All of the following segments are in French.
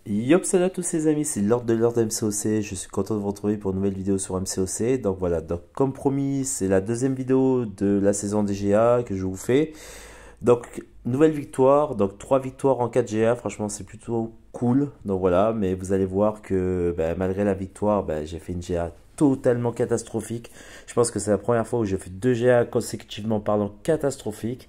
Yop, salut à tous les amis, c'est Lord MCOC, je suis content de vous retrouver pour une nouvelle vidéo sur MCOC. Donc voilà, donc comme promis, c'est la deuxième vidéo de la saison des GA que je vous fais. Donc nouvelle victoire, donc 3 victoires en 4 GA, franchement c'est plutôt cool. Donc voilà, mais vous allez voir que malgré la victoire, j'ai fait une GA totalement catastrophique. Je pense que c'est la première fois où j'ai fait 2 GA consécutivement parlant catastrophiques.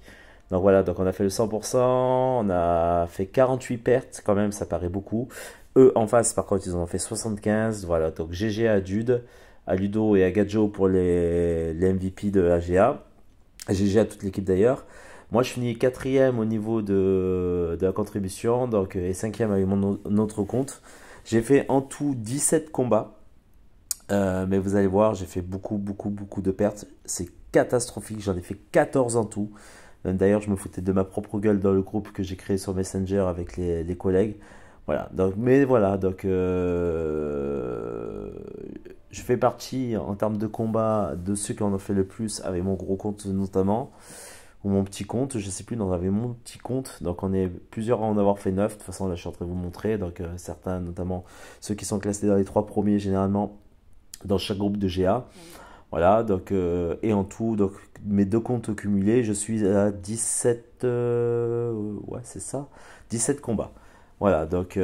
Donc voilà, donc on a fait le 100%, on a fait 48 pertes, quand même, ça paraît beaucoup. Eux, en face, par contre, ils en ont fait 75. Voilà, donc GG à Jude, à Ludo et à Gadjo pour les MVP de la GA. GG à toute l'équipe d'ailleurs. Moi, je finis quatrième au niveau de la contribution, donc, et cinquième avec mon autre compte. J'ai fait en tout 17 combats. Mais vous allez voir, j'ai fait beaucoup de pertes. C'est catastrophique, j'en ai fait 14 en tout. D'ailleurs, je me foutais de ma propre gueule dans le groupe que j'ai créé sur Messenger avec les collègues. Voilà, donc, mais voilà, donc je fais partie en termes de combat de ceux qui en ont fait le plus avec mon gros compte notamment, ou mon petit compte, je sais plus, non, avec mon petit compte. Donc on est plusieurs à en avoir fait 9. De toute façon, là je suis en train de vous montrer. Donc certains, notamment ceux qui sont classés dans les 3 premiers généralement dans chaque groupe de GA. Voilà, donc, et en tout, donc, mes deux comptes cumulés, je suis à 17, ouais, c'est ça, 17 combats. Voilà, donc,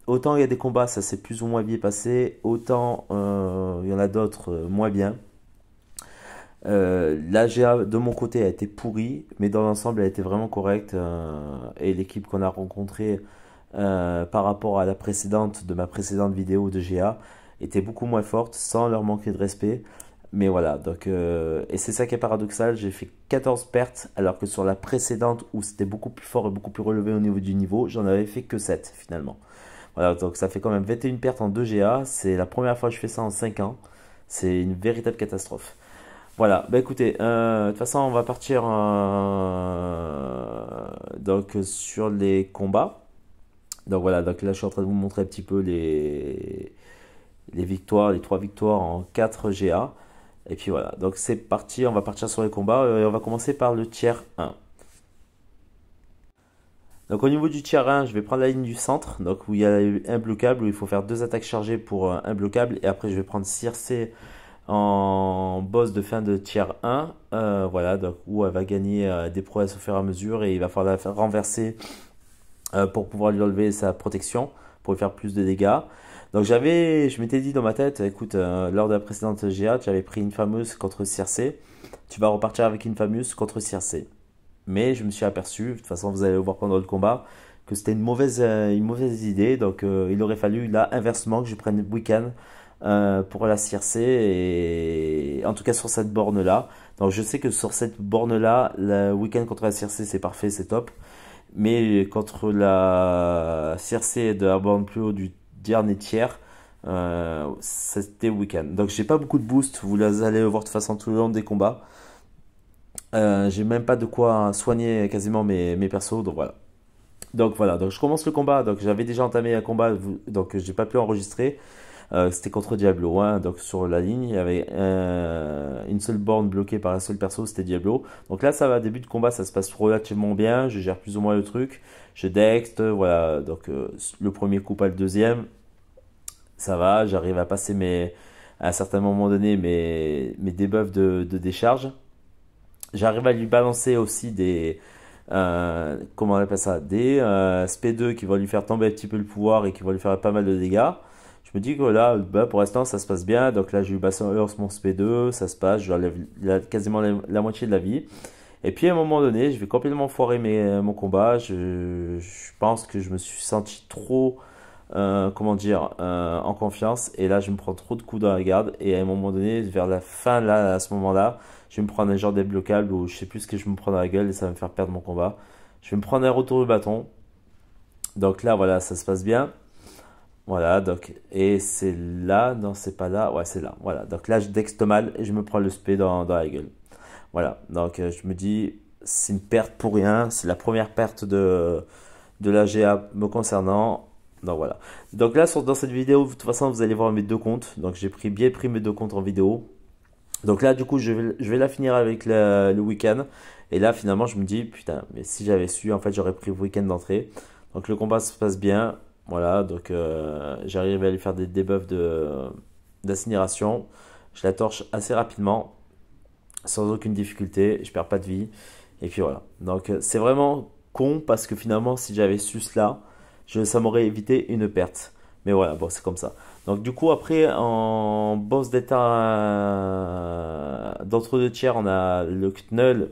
autant il y a des combats, ça s'est plus ou moins bien passé, autant il y en a d'autres moins bien. La GA de mon côté a été pourrie, mais dans l'ensemble, elle a été vraiment correcte. Et l'équipe qu'on a rencontrée par rapport à la précédente, de ma précédente vidéo de GA, était beaucoup moins forte, sans leur manquer de respect. Mais voilà, donc, et c'est ça qui est paradoxal, j'ai fait 14 pertes, alors que sur la précédente, où c'était beaucoup plus fort et beaucoup plus relevé au niveau du niveau, j'en avais fait que 7 finalement. Voilà, donc ça fait quand même 21 pertes en 2 GA, c'est la première fois que je fais ça en 5 ans, c'est une véritable catastrophe. Voilà, bah écoutez, de toute façon on va partir donc sur les combats. Donc voilà, donc là je suis en train de vous montrer un petit peu les victoires, les 3 victoires en 4 GA. Et puis voilà, donc c'est parti, on va partir sur les combats et on va commencer par le tiers 1. Donc au niveau du tiers 1, je vais prendre la ligne du centre, donc où il y a un bloquable, où il faut faire 2 attaques chargées pour un bloquable. Et après je vais prendre Circe en boss de fin de tiers 1. Voilà, donc où elle va gagner des prouesses au fur et à mesure et il va falloir la faire renverser pour pouvoir lui enlever sa protection, pour lui faire plus de dégâts. Donc je m'étais dit dans ma tête, écoute, lors de la précédente GA, tu avais pris une fameuse contre Circe, tu vas repartir avec une fameuse contre Circe. Mais je me suis aperçu, de toute façon vous allez le voir pendant le combat, que c'était une mauvaise idée. Donc il aurait fallu là inversement que je prenne Weekend pour la Circe, et en tout cas sur cette borne là. Donc je sais que sur cette borne là, le Weekend contre la Circe c'est parfait, c'est top. Mais contre la Circe de la borne plus haut du dernier tiers, c'était Weekend. Donc j'ai pas beaucoup de boost, vous allez le voir de toute façon tout le long des combats. J'ai même pas de quoi soigner quasiment mes persos, donc voilà. Donc voilà, donc je commence le combat. Donc j'avais déjà entamé un combat, donc j'ai pas pu enregistrer. C'était contre Diablo, hein. Donc sur la ligne, il y avait une seule borne bloquée par un seul perso, c'était Diablo. Donc là, ça va, début de combat, ça se passe relativement bien. Je gère plus ou moins le truc. Je dext, voilà. Donc le premier coup, pas le deuxième. Ça va, j'arrive à passer à un certain moment donné mes debuffs de décharge. J'arrive à lui balancer aussi comment on appelle ça, des SP2 qui vont lui faire tomber un petit peu le pouvoir et qui vont lui faire pas mal de dégâts. Je me dis que là, pour l'instant, ça se passe bien. Donc là, je lui balance mon SP2, ça se passe, je lui enlève quasiment la moitié de la vie. Et puis à un moment donné, je vais complètement foirer mon combat. Je pense que je me suis senti trop, comment dire, en confiance. Et là, je me prends trop de coups dans la garde. Et à un moment donné, vers la fin, là, à ce moment-là, je vais me prendre un genre débloquable où je sais plus ce que je me prends dans la gueule et ça va me faire perdre mon combat. Je vais me prendre un retour de bâton. Donc là, voilà, ça se passe bien. Voilà, donc, et c'est là, non, c'est pas là, ouais, c'est là. Voilà, donc là, je dexte mal et je me prends le spé dans la gueule. Voilà, donc je me dis, c'est une perte pour rien. C'est la première perte de la GA me concernant. Donc voilà. Donc là, dans cette vidéo, de toute façon, vous allez voir mes deux comptes. Donc j'ai bien pris mes deux comptes en vidéo. Donc là, du coup, je vais la finir avec le week-end. Et là, finalement, je me dis, putain, mais si j'avais su, en fait, j'aurais pris le week-end d'entrée. Donc le combat se passe bien. Voilà, donc j'arrive à lui faire des debuffs d'incinération. Je la torche assez rapidement, sans aucune difficulté. Je perds pas de vie. Et puis voilà. Donc c'est vraiment con parce que finalement, si j'avais su cela, ça m'aurait évité une perte. Mais voilà, bon, c'est comme ça. Donc du coup, après, en boss d'état d'entre-deux tiers, on a le Knull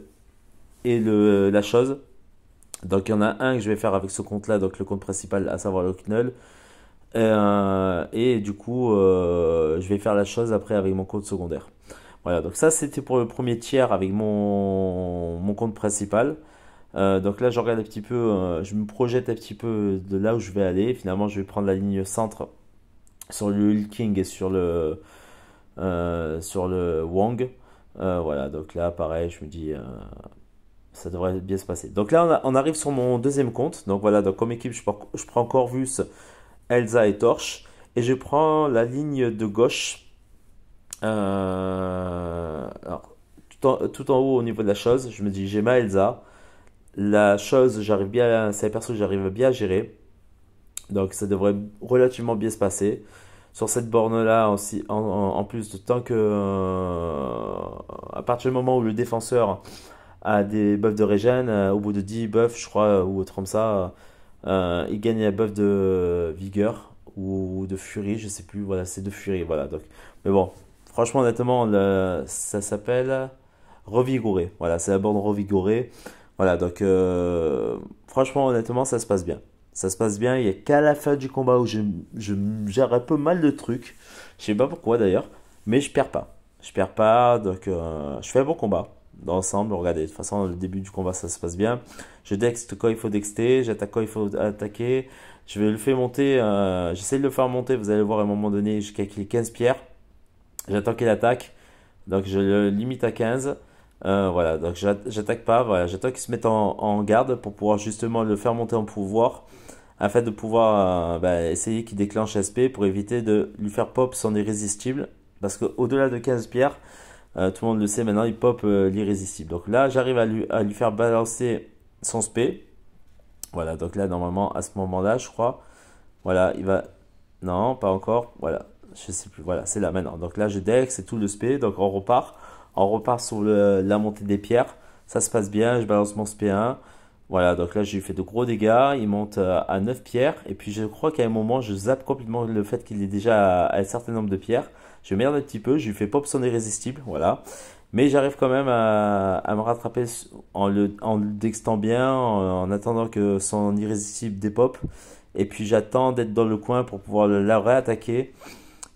et la chose. Donc il y en a un que je vais faire avec ce compte-là, donc le compte principal, à savoir le Knull. Et du coup, je vais faire la chose après avec mon compte secondaire. Voilà, donc ça c'était pour le premier tiers avec mon compte principal. Donc là, je regarde un petit peu, je me projette un petit peu de là où je vais aller. Finalement, je vais prendre la ligne centre sur le Hulk King et sur le Wong. Voilà, donc là, pareil, je me dis, ça devrait bien se passer. Donc là, on arrive sur mon deuxième compte. Donc voilà, donc comme équipe, je prends Corvus, Elsa et Torche. Et je prends la ligne de gauche. Alors, tout en haut au niveau de la chose, je me dis, j'ai ma Elsa. La chose, c'est un perso que j'arrive bien à gérer. Donc ça devrait relativement bien se passer. Sur cette borne-là, aussi, en plus de tant que... à partir du moment où le défenseur a des buffs de régène, au bout de 10 buffs, je crois, ou autre comme ça, il gagne un buff de vigueur ou de furie, je sais plus. Voilà, c'est de furie. Voilà, donc. Mais bon, franchement, honnêtement, ça s'appelle revigorer. Voilà, c'est la borne revigorée. Voilà, donc franchement, honnêtement, ça se passe bien. Ça se passe bien. Il n'y a qu'à la fin du combat où je gère un peu mal de trucs. Je sais pas pourquoi d'ailleurs, mais je perds pas. Je perds pas, donc je fais un bon combat. Dans l'ensemble, regardez, de toute façon, le début du combat, ça se passe bien. Je dexte quand il faut dexter, j'attaque quand il faut attaquer. Je vais le faire monter, j'essaie de le faire monter, vous allez voir à un moment donné, jusqu'à qu'il ait 15 pierres. J'attends qu'il attaque, donc je le limite à 15. Voilà, donc j'attaque pas, voilà, j'attends qu'il se mette en garde pour pouvoir justement le faire monter en pouvoir, afin de pouvoir essayer qu'il déclenche SP pour éviter de lui faire pop son irrésistible. Parce qu'au-delà de 15 pierres, tout le monde le sait maintenant, il pop l'irrésistible. Donc là, j'arrive à lui faire balancer son SP. Voilà, donc là, normalement, à ce moment-là, je crois, voilà, il va. Non, pas encore. Voilà, je sais plus. Voilà, c'est là maintenant. Donc là, je dex, c'est tout le SP. Donc on repart. On repart sur la montée des pierres. Ça se passe bien. Je balance mon SP1. Voilà, donc là, j'ai fait de gros dégâts. Il monte à 9 pierres. Et puis, je crois qu'à un moment, je zappe complètement le fait qu'il est déjà à un certain nombre de pierres. Je merde un petit peu. Je lui fais pop son irrésistible. Voilà. Mais j'arrive quand même à me rattraper en le dextant bien, en attendant que son irrésistible dépop. Et puis j'attends d'être dans le coin pour pouvoir la réattaquer.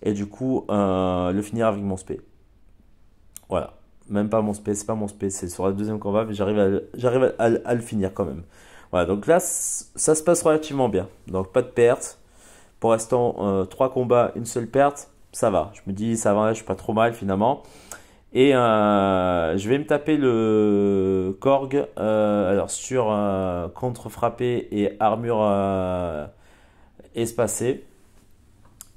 Et du coup, le finir avec mon spé. Voilà. Même pas mon spé, c'est pas mon spé, c'est sur le deuxième combat, mais j'arrive à le finir quand même. Voilà, donc là, ça se passe relativement bien. Donc pas de perte. Pour l'instant, 3 combats, une seule perte. Ça va. Je me dis, ça va, je suis pas trop mal finalement. Et je vais me taper le Korg alors sur contre-frappé et armure espacée.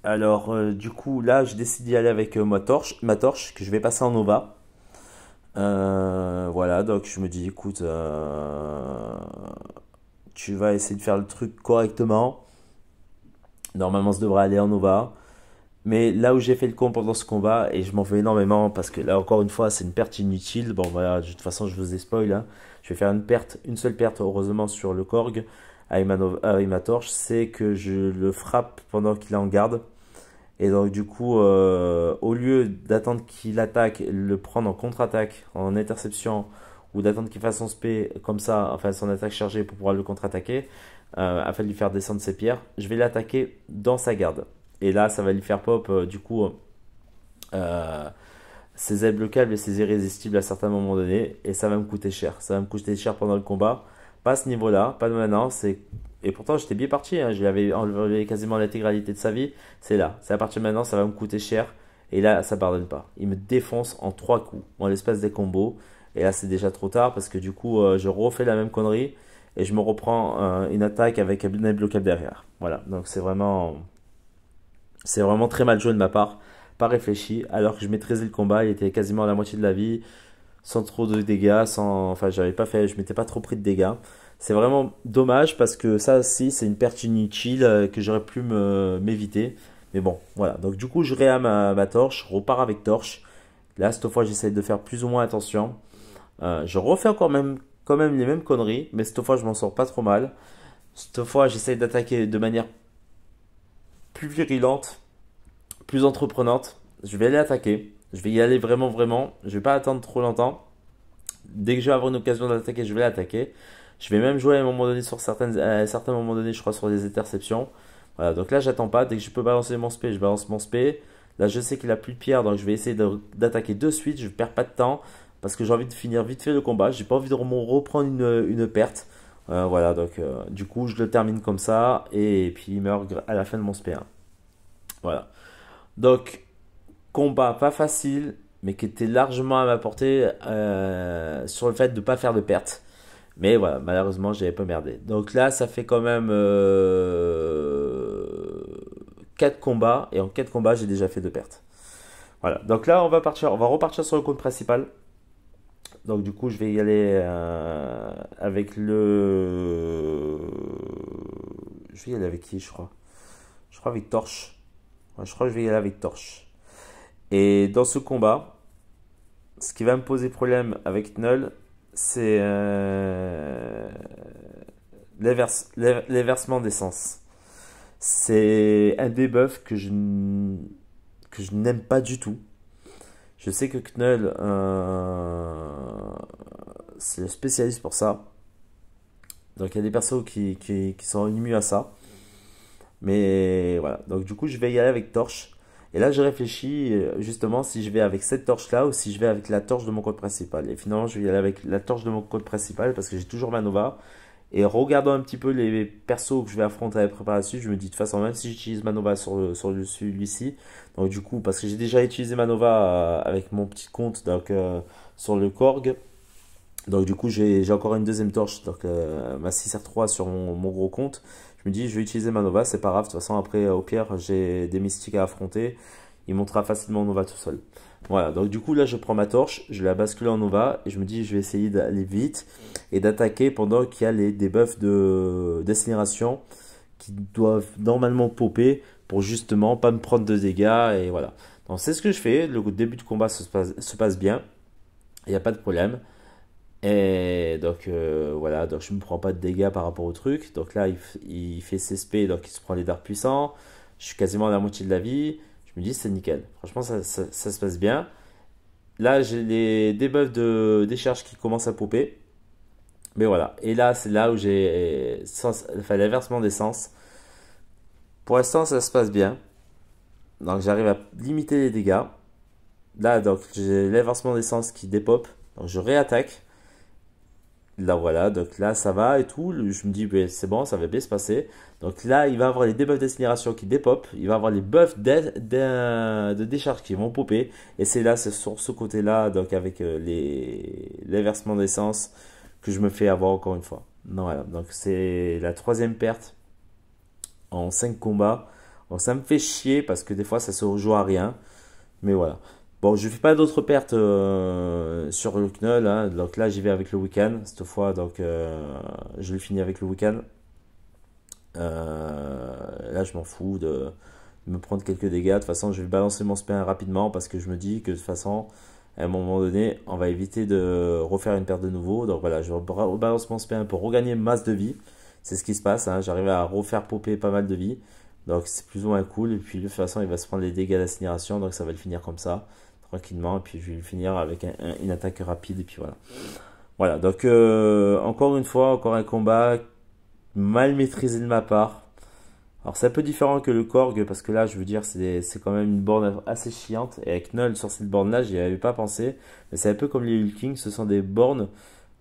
Alors du coup là je décide d'y aller avec ma torche que je vais passer en Nova. Voilà donc je me dis écoute tu vas essayer de faire le truc correctement. Normalement ça devrait aller en Nova. Mais là où j'ai fait le con pendant ce combat, et je m'en veux énormément parce que là encore une fois c'est une perte inutile. Bon voilà, de toute façon je vous ai spoil hein. Je vais faire une seule perte heureusement sur le Korg avec ma torche, c'est que je le frappe pendant qu'il est en garde. Et donc du coup, au lieu d'attendre qu'il attaque, le prendre en contre-attaque, en interception, ou d'attendre qu'il fasse son spé comme ça, enfin son attaque chargée pour pouvoir le contre-attaquer, afin de lui faire descendre ses pierres, je vais l'attaquer dans sa garde. Et là, ça va lui faire pop, du coup, ses ailes bloquables et ses irrésistibles à certains moments donnés. Et ça va me coûter cher. Ça va me coûter cher pendant le combat. Pas à ce niveau-là, pas de maintenant. Et pourtant, j'étais bien parti. Hein. Je lui avais enlevé quasiment l'intégralité de sa vie. C'est là. C'est à partir de maintenant, ça va me coûter cher. Et là, ça pardonne pas. Il me défonce en 3 coups, en l'espace des combos. Et là, c'est déjà trop tard parce que du coup, je refais la même connerie. Et je me reprends une attaque avec un aile bloquable derrière. Voilà. Donc, c'est vraiment très mal joué de ma part, pas réfléchi, alors que je maîtrisais le combat, il était quasiment à la moitié de la vie, sans trop de dégâts, enfin j'avais pas fait, je m'étais pas trop pris de dégâts. C'est vraiment dommage parce que ça aussi, c'est une perte inutile que j'aurais pu m'éviter. Mais bon, voilà. Donc du coup, je réa ma torche, je repars avec torche. Là, cette fois, j'essaye de faire plus ou moins attention. Je refais encore même, quand même les mêmes conneries, mais cette fois, je m'en sors pas trop mal. Cette fois, j'essaye d'attaquer de manière plus virulente, plus entreprenante. Je vais aller attaquer. Je vais y aller vraiment, vraiment. Je vais pas attendre trop longtemps. Dès que je vais avoir une occasion d'attaquer, je vais l'attaquer. Je vais même jouer à un moment donné sur à un certain moment donné, je crois, sur des interceptions. Voilà, donc là, j'attends pas. Dès que je peux balancer mon spé, je balance mon spé. Là, je sais qu'il a plus de pierre, donc je vais essayer d'attaquer de suite. Je ne perds pas de temps parce que j'ai envie de finir vite fait le combat. J'ai pas envie de reprendre une perte. Voilà, donc du coup, je le termine comme ça et puis il meurt à la fin de mon spé 1. Voilà. Donc, combat pas facile, mais qui était largement à ma portée sur le fait de ne pas faire de perte. Mais voilà, malheureusement, j'avais pas merdé. Donc là, ça fait quand même 4 combats. Et en 4 combats, j'ai déjà fait 2 pertes. Voilà. Donc là, on va repartir sur le compte principal. Donc du coup, je vais y aller avec le... Je vais y aller avec qui, je crois? Je crois avec Torche. Ouais, je crois que je vais y aller avec Torche. Et dans ce combat, ce qui va me poser problème avec Null, c'est les versements d'essence. C'est un debuff que je n'aime pas du tout. Je sais que Knull, c'est le spécialiste pour ça. Donc il y a des persos qui sont immuns à ça. Mais voilà, donc du coup je vais y aller avec torche. Et là je réfléchis justement si je vais avec cette torche là ou si je vais avec la torche de mon code principal. Et finalement je vais y aller avec la torche de mon code principal parce que j'ai toujours ma Nova. Et regardant un petit peu les persos que je vais affronter à la préparation, je me dis de toute façon, même si j'utilise Manova sur celui-ci, donc du coup, parce que j'ai déjà utilisé Manova avec mon petit compte donc, sur le Korg, donc du coup, j'ai encore une deuxième torche, donc ma 6R3 sur mon gros compte. Je me dis, je vais utiliser Manova, c'est pas grave, de toute façon, après, au pire, j'ai des mystiques à affronter, il montera facilement Nova tout seul. Voilà, donc du coup là je prends ma torche, je la bascule en Nova et je me dis je vais essayer d'aller vite et d'attaquer pendant qu'il y a les debuffs d'incinération qui doivent normalement popper pour justement pas me prendre de dégâts et voilà. Donc c'est ce que je fais, le début de combat se passe bien, il n'y a pas de problème. Et donc voilà, donc je ne me prends pas de dégâts par rapport au truc. Donc là il fait CSP, donc il se prend les dards puissants, je suis quasiment à la moitié de la vie. Je me dis c'est nickel. Franchement, ça se passe bien. Là, j'ai les debuffs de décharge qui commencent à popper. Mais voilà. Et là, c'est là où j'ai enfin, l'inversement d'essence. Pour l'instant, ça se passe bien. Donc, j'arrive à limiter les dégâts. Là, donc, j'ai l'inversement d'essence qui dépop. Donc, je réattaque. Là, voilà. Donc, là, ça va et tout. Je me dis, ben, c'est bon, ça va bien se passer. Donc, là, il va avoir les debuffs d'incinération qui dépop. Il va avoir les buffs de décharge qui vont popper. Et c'est là, c'est sur ce côté-là, donc, avec les versements d'essence que je me fais avoir encore une fois. Non, voilà. Donc, c'est la troisième perte en 5 combats. Donc, ça me fait chier parce que des fois, ça se rejoue à rien. Mais voilà. Bon, je fais pas d'autres pertes sur le Knull, hein. Donc là, j'y vais avec le week-end. Cette fois, donc, je le finis avec le week-end. Là, je m'en fous de me prendre quelques dégâts. De toute façon, je vais balancer mon spin rapidement parce que je me dis que de toute façon, à un moment donné, on va éviter de refaire une perte de nouveau. Donc voilà, je balance mon spin pour regagner masse de vie. C'est ce qui se passe, hein. J'arrive à refaire popper pas mal de vie. Donc c'est plus ou moins cool. Et puis de toute façon, il va se prendre les dégâts d'incinération. Donc ça va le finir comme ça, tranquillement. Et puis je vais le finir avec une attaque rapide. Et puis voilà. Voilà, donc encore une fois, encore un combat mal maîtrisé de ma part. Alors c'est un peu différent que le Korg parce que là je veux dire c'est quand même une borne assez chiante et avec Null sur cette borne là j'y avais pas pensé mais c'est un peu comme les Hulking, ce sont des bornes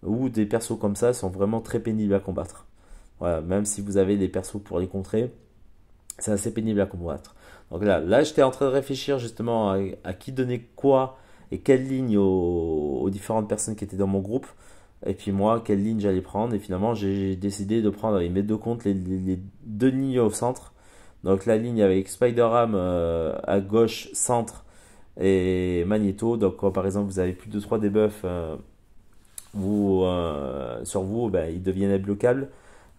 où des persos comme ça sont vraiment très pénibles à combattre. Voilà, même si vous avez des persos pour les contrer, c'est assez pénible à combattre. Donc là j'étais en train de réfléchir justement à qui donner quoi et quelle ligne aux différentes personnes qui étaient dans mon groupe. Et puis moi, quelle ligne j'allais prendre. Et finalement, j'ai décidé de prendre avec mes deux comptes les deux lignes au centre. Donc la ligne avec Spider-Ham à gauche, centre et Magneto. Donc par exemple, vous avez plus de 3 debuffs sur vous, ben, ils deviennent imbloquables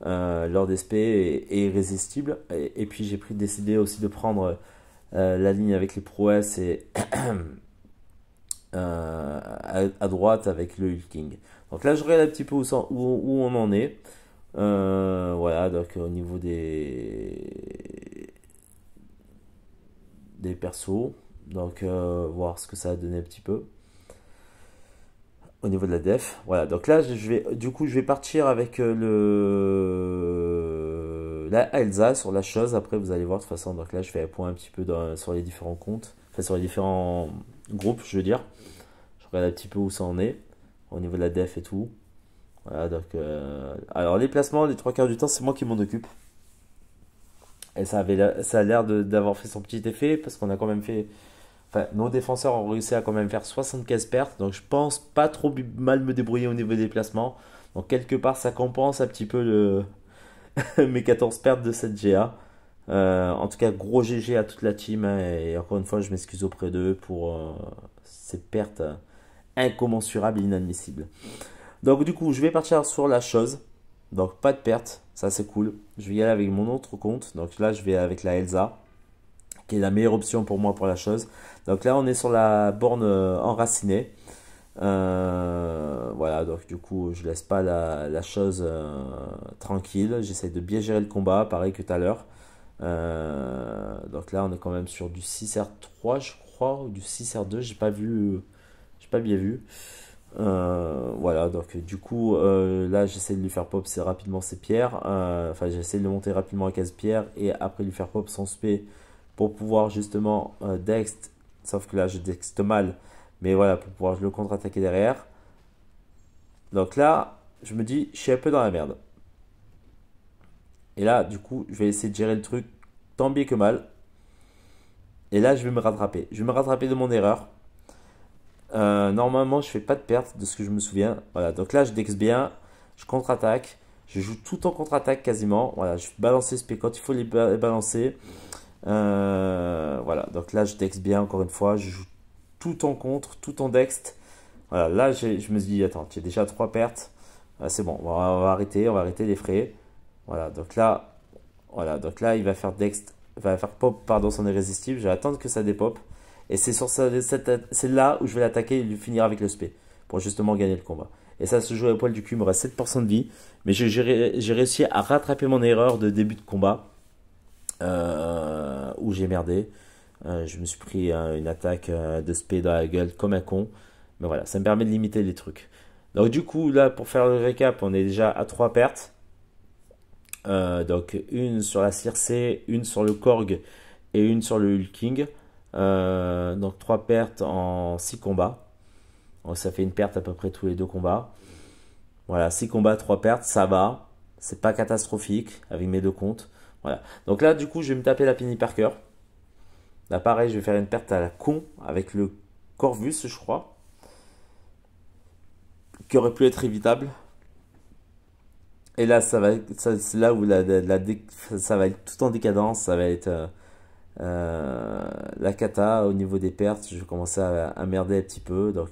lors des SP et irrésistibles. Et puis j'ai décidé aussi de prendre la ligne avec les prouesses et à droite avec le Hulking. Donc là je regarde un petit peu où on en est. Voilà, donc au niveau des persos. Donc voir ce que ça a donné un petit peu au niveau de la def. Voilà, donc là du coup je vais partir avec la Elsa sur la chose. Après vous allez voir de toute façon. Donc là je fais un point un petit peu sur les différents comptes, enfin sur les différents groupes, je veux dire. Je regarde un petit peu où ça en est au niveau de la def et tout. Voilà, donc alors les placements, les trois quarts du temps c'est moi qui m'en occupe. Et ça a l'air d'avoir fait son petit effet parce qu'on a quand même fait. Enfin, nos défenseurs ont réussi à quand même faire 75 pertes, donc je pense pas trop mal me débrouiller au niveau des placements. Donc quelque part ça compense un petit peu mes 14 pertes de cette GA. En tout cas gros GG à toute la team, hein, et encore une fois je m'excuse auprès d'eux pour ces pertes incommensurables et inadmissibles. Donc du coup je vais partir sur la chose, donc pas de perte, ça c'est cool. Je vais y aller avec mon autre compte, donc là je vais avec la Elsa, qui est la meilleure option pour moi pour la chose. Donc là on est sur la borne enracinée. Voilà, donc du coup je laisse pas la chose tranquille, j'essaie de bien gérer le combat, pareil que tout à l'heure. Donc là on est quand même sur du 6R3 je crois, ou du 6R2, j'ai pas bien vu. Voilà, donc du coup là j'essaie de lui faire pop rapidement ses pierres, enfin j'essaie de le monter rapidement à 15 pierres et après lui faire pop son spé pour pouvoir justement dext, sauf que là je dext mal, mais voilà, pour pouvoir le contre-attaquer derrière. Donc là je me dis je suis un peu dans la merde, et là du coup je vais essayer de gérer le truc tant bien que mal, et là je vais me rattraper, de mon erreur. Normalement, je fais pas de perte de ce que je me souviens. Voilà, donc là, je dex bien, je contre-attaque, je joue tout en contre-attaque quasiment. Voilà, je balance les spé quand il faut les balancer. Voilà, donc là, je dex bien encore une fois, je joue tout en contre, tout en dext. Voilà, là, je me suis dit, attends, tu as déjà 3 pertes. C'est bon, on va arrêter les frais. Voilà, donc là, il va faire dext, va faire pop, pardon, son irrésistible. Je vais attendre que ça dépop. Et c'est c'est là où je vais l'attaquer et lui finir avec le spé pour justement gagner le combat. Et ça se joue à poil du cul, il me reste 7% de vie. Mais j'ai réussi à rattraper mon erreur de début de combat où j'ai merdé. Je me suis pris une attaque de spé dans la gueule comme un con. Mais voilà, ça me permet de limiter les trucs. Donc du coup, là, pour faire le récap, on est déjà à 3 pertes. Donc une sur la Circé, une sur le Korg et une sur le Hulking. Donc 3 pertes en 6 combats. Donc ça fait une perte à peu près tous les 2 combats. Voilà, 6 combats, 3 pertes, ça va. C'est pas catastrophique avec mes 2 comptes. Voilà. Donc là, du coup, je vais me taper la Penny Parker. Là, pareil, je vais faire une perte à la con avec le Corvus, je crois, qui aurait pu être évitable. Et là, c'est là où ça va être tout en décadence. Ça va être la cata au niveau des pertes. Je vais commencer à merder un petit peu. Donc,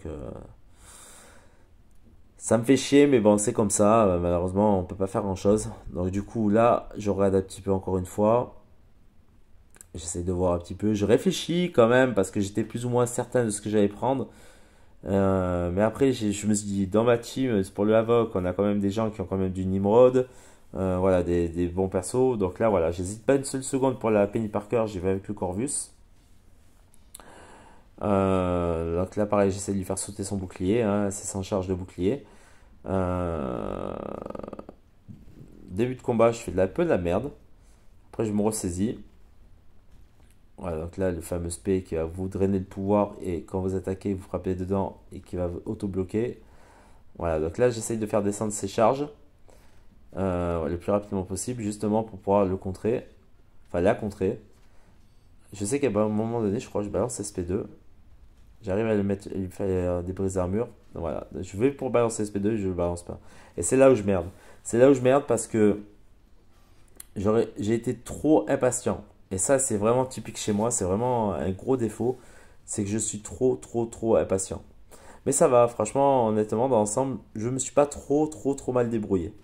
ça me fait chier, mais bon, c'est comme ça. Malheureusement, on peut pas faire grand chose. Donc, du coup, là, je regarde un petit peu encore une fois. J'essaie de voir un petit peu. Je réfléchis quand même parce que j'étais plus ou moins certain de ce que j'allais prendre. Mais après, je me suis dit, dans ma team, pour le Havoc, on a quand même des gens qui ont quand même du Nimrod. Voilà, des bons persos. Donc là, voilà, j'hésite pas une seule seconde pour la Penny Parker. J'y vais avec le Corvus. Donc là, pareil, j'essaie de lui faire sauter son bouclier. Hein, c'est sans charge de bouclier. Début de combat, je fais peu de la merde. Après, je me ressaisis. Voilà, donc là, le fameux spé qui va vous drainer le pouvoir et quand vous attaquez, vous frappez dedans et qui va auto-bloquer. Voilà, donc là, j'essaye de faire descendre ses charges le plus rapidement possible, justement pour pouvoir le contrer. Enfin, la contrer. Je sais qu'à un moment donné, je crois que je balance SP2. J'arrive à lui faire des brises d'armure. Voilà, je vais pour balancer SP2, je ne le balance pas. Et c'est là où je merde. C'est là où je merde parce que j'ai été trop impatient. Et ça, c'est vraiment typique chez moi. C'est vraiment un gros défaut. C'est que je suis trop impatient. Mais ça va, franchement, honnêtement, dans l'ensemble, je me suis pas trop mal débrouillé.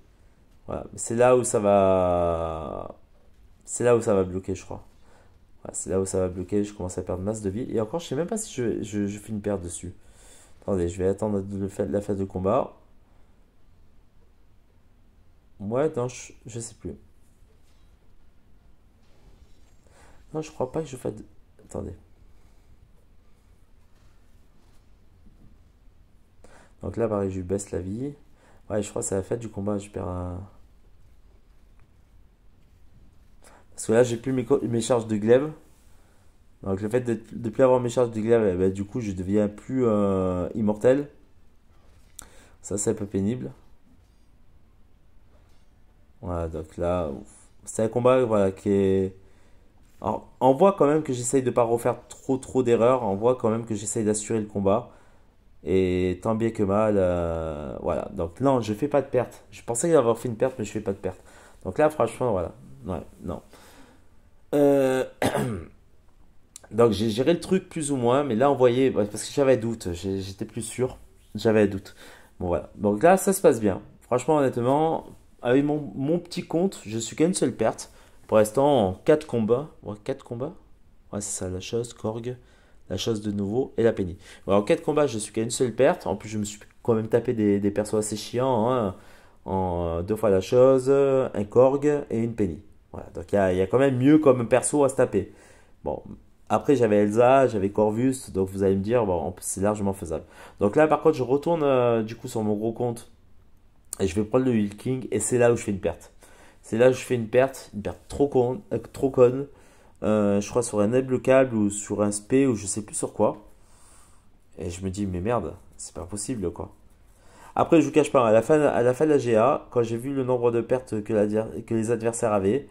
Voilà. Mais c'est là où ça va. C'est là où ça va bloquer, je crois. Ouais, c'est là où ça va bloquer, je commence à perdre masse de vie. Et encore, je sais même pas si je fais une perte dessus. Attendez, je vais attendre la phase de combat. Ouais, non, je sais plus. Non, je crois pas que je fasse. Attendez. Donc là, pareil, je lui baisse la vie. Ouais, je crois que c'est la fête du combat, je perds un. Parce que là, j'ai plus mes charges de glaive. Donc le fait de plus avoir mes charges de glaive, eh ben, du coup, je deviens plus immortel. Ça, c'est un peu pénible. Voilà, donc là, c'est un combat voilà, qui est. Alors, on voit quand même que j'essaye de pas refaire trop d'erreurs. On voit quand même que j'essaye d'assurer le combat. Et tant bien que mal, voilà. Donc non, je fais pas de perte. Je pensais avoir fait une perte, mais je fais pas de perte. Donc là, franchement, voilà. Ouais, non. Euh, donc j'ai géré le truc plus ou moins, mais là on voyait, ouais, parce que j'avais doute, j'étais plus sûr, j'avais doute. Bon voilà, donc là ça se passe bien. Franchement honnêtement, avec mon petit compte, je suis qu'à une seule perte. Pour l'instant en 4 combats. Ouais, 4 combats. Ouais c'est ça, la chose, Korg, la chose de nouveau et la Penny. Ouais, en 4 combats je suis qu'à une seule perte. En plus je me suis quand même tapé des persos assez chiants, hein. En deux fois la chose, un Korg et une Penny. Voilà, donc il y a quand même mieux comme perso à se taper. Bon, après j'avais Elsa, j'avais Corvus, donc vous allez me dire, bon, c'est largement faisable. Donc là par contre je retourne du coup sur mon gros compte et je vais prendre le Heal King et c'est là où je fais une perte. C'est là où je fais une perte trop conne. Je crois sur un câble ou sur un spé ou je sais plus sur quoi. Et je me dis mais merde, c'est pas possible quoi. Après je vous cache pas, à la fin de la GA, quand j'ai vu le nombre de pertes que les adversaires avaient,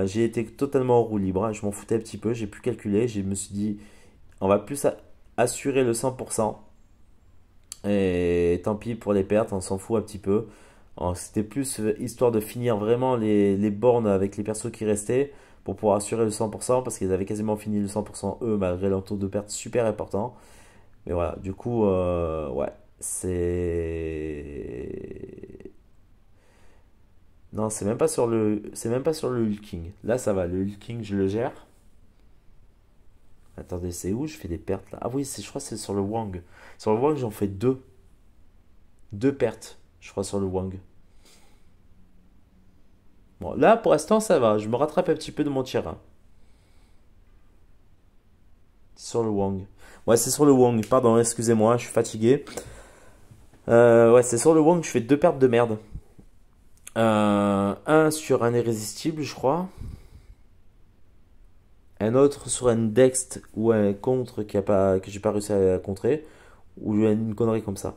j'ai été totalement en roue libre, hein. Je m'en foutais un petit peu, j'ai pu calculer, je me suis dit on va plus assurer le 100%. Et tant pis pour les pertes, on s'en fout un petit peu. C'était plus histoire de finir vraiment les bornes avec les persos qui restaient pour pouvoir assurer le 100% parce qu'ils avaient quasiment fini le 100% eux malgré leur taux de perte super important. Mais voilà, du coup, ouais, c'est. Non, c'est même pas sur le Hulking. Là, ça va, le Hulking, je le gère. Attendez, c'est où je fais des pertes là? Ah oui, je crois que c'est sur le Wang. Sur le Wang, j'en fais deux. Deux pertes, je crois, sur le Wang. Bon, là, pour l'instant, ça va. Je me rattrape un petit peu de mon tir 1. Sur le Wang. Ouais, c'est sur le Wang. Pardon, excusez-moi, je suis fatigué. Ouais, c'est sur le Wang, je fais deux pertes de merde. Un sur un irrésistible, je crois. Un autre sur un Dext ou un contre que j'ai pas réussi à contrer. Ou une connerie comme ça.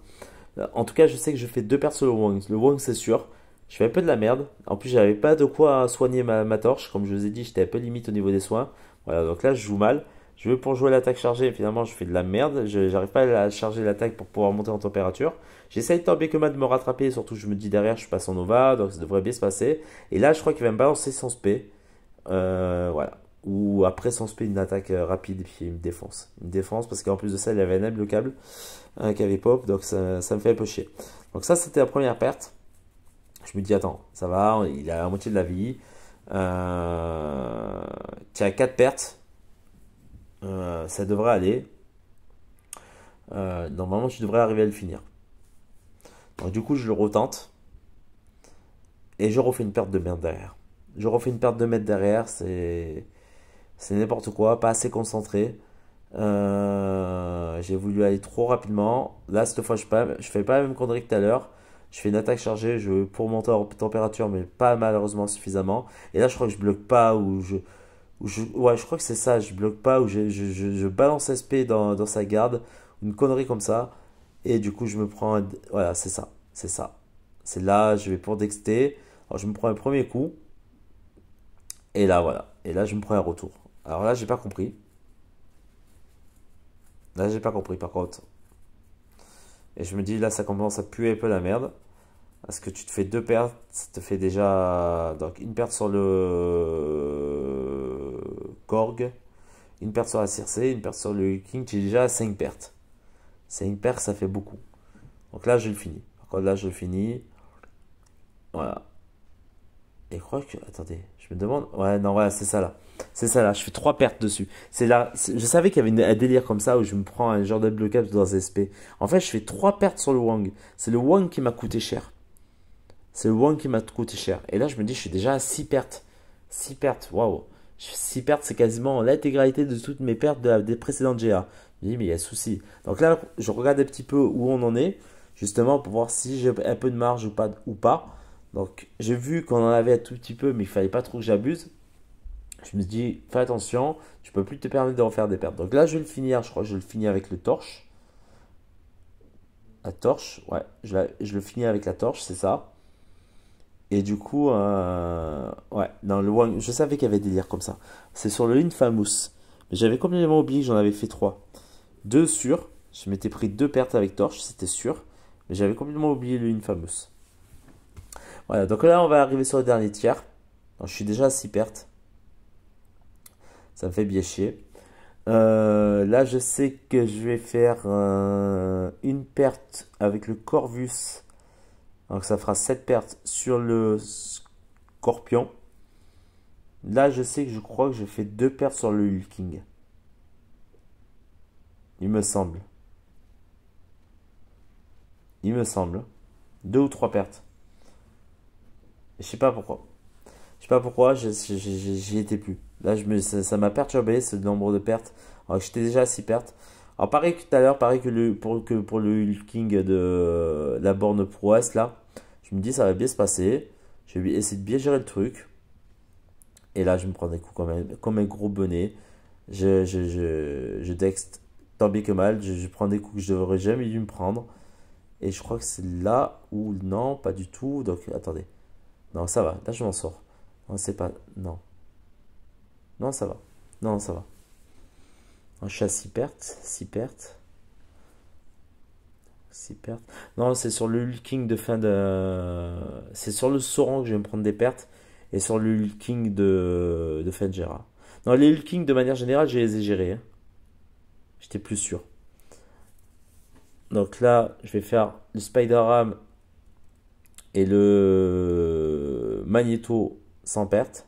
En tout cas, je sais que je fais deux pertes sur le Wang. Le Wang, c'est sûr. Je fais un peu de la merde. En plus, j'avais pas de quoi soigner ma torche. Comme je vous ai dit, j'étais un peu limite au niveau des soins. Voilà, donc là, je joue mal. Je veux pour jouer l'attaque chargée. Et finalement, je fais de la merde. J'arrive pas à charger l'attaque pour pouvoir monter en température. J'essaye tant bien que mal de me rattraper. Surtout, je me dis derrière, je passe en Nova. Donc, ça devrait bien se passer. Et là, je crois qu'il va me balancer son spé. Voilà. Ou après son spé, une attaque rapide. Et puis, il me défonce. Il me défonce parce qu'en plus de ça, il avait un le câble qui avait pop. Donc, ça me fait un peu chier. Donc, ça, c'était la première perte. Je me dis, attends, ça va, il a la moitié de la vie. Tu as 4 pertes. Ça devrait aller. Normalement, tu devrais arriver à le finir. Donc, du coup, je le retente. Et je refais une perte de merde derrière. Je refais une perte de mètre derrière. C'est n'importe quoi. Pas assez concentré. J'ai voulu aller trop rapidement. Là, cette fois, je fais pas la même connerie que tout à l'heure. Je fais une attaque chargée pour monter en température, mais pas malheureusement suffisamment. Et là, je crois que je bloque pas ouais, je crois que c'est ça. Je bloque pas ou je balance SP dans sa garde, une connerie comme ça. Et du coup, je me prends. Voilà, c'est ça, c'est ça. C'est là, je vais pour dexter. Alors, je me prends un premier coup. Et là, voilà. Et là, je me prends un retour. Alors là, j'ai pas compris. Là, j'ai pas compris par contre. Et je me dis, là, ça commence à puer un peu la merde. Parce que tu te fais deux pertes, ça te fait déjà donc une perte sur le Korg, une perte sur la Circe, une perte sur le King, tu es déjà à 5 pertes. 5 paires, ça fait beaucoup. Donc là, je le finis. Par contre, là, je le finis. Voilà. Et je crois que. Attendez, je me demande. Ouais, non, voilà, c'est ça là. C'est ça là, je fais 3 pertes dessus. C'est là. Je savais qu'il y avait un délire comme ça où je me prends un genre de blocage dans SP. En fait, je fais 3 pertes sur le Wang. C'est le Wang qui m'a coûté cher. C'est le Wang qui m'a coûté cher. Et là, je me dis, je suis déjà à 6 pertes. 6 pertes, waouh. 6 pertes, c'est quasiment l'intégralité de toutes mes pertes des précédentes GA. Je me dis, mais il y a souci. Donc là, je regarde un petit peu où on en est, justement, pour voir si j'ai un peu de marge ou pas. Ou pas. Donc, j'ai vu qu'on en avait un tout petit peu, mais il fallait pas trop que j'abuse. Je me dis, fais attention, tu peux plus te permettre de refaire des pertes. Donc là, je vais le finir, je crois que je le finis avec le torche. La torche, ouais, je le finis avec la torche, c'est ça. Et du coup, ouais, dans le Wang, je savais qu'il y avait des délires comme ça. C'est sur le Infamous. Mais j'avais complètement oublié que j'en avais fait 3. 2 sûrs. Je m'étais pris 2 pertes avec torche, c'était sûr. Mais j'avais complètement oublié le Infamous. Voilà, donc là, on va arriver sur le dernier tiers. Donc, je suis déjà à 6 pertes. Ça me fait bien chier. Là, je sais que je vais faire une perte avec le Corvus. Donc, ça fera 7 pertes sur le Scorpion. Là, je sais que je crois que je fais 2 pertes sur le Hulking. Il me semble. Il me semble. 2 ou 3 pertes. Je sais pas pourquoi. Je sais pas pourquoi, j'y étais plus. Là, ça m'a perturbé ce nombre de pertes. Alors que j'étais déjà à 6 pertes. Alors, pareil que tout à l'heure, pareil que pour le Hulking de la borne prouesse, là, je me dis ça va bien se passer. Je vais essayer de bien gérer le truc. Et là, je me prends des coups comme un gros bonnet. Je texte tant bien que mal. Je prends des coups que je devrais jamais dû me prendre. Et je crois que c'est là où non, pas du tout. Donc, attendez. Non, ça va. Là, je m'en sors. Non, c'est pas. Non. Non, ça va. Non, ça va. Non, je suis à 6 pertes. 6 pertes. 6 pertes. Non, c'est sur le Hulking de fin de. C'est sur le Sauron que je vais me prendre des pertes. Et sur le Hulking de fin de Gérard. Non, les Hulking, de manière générale, je les ai gérés, hein. J'étais plus sûr. Donc là, je vais faire le Spider-Ram et le Magneto sans perte.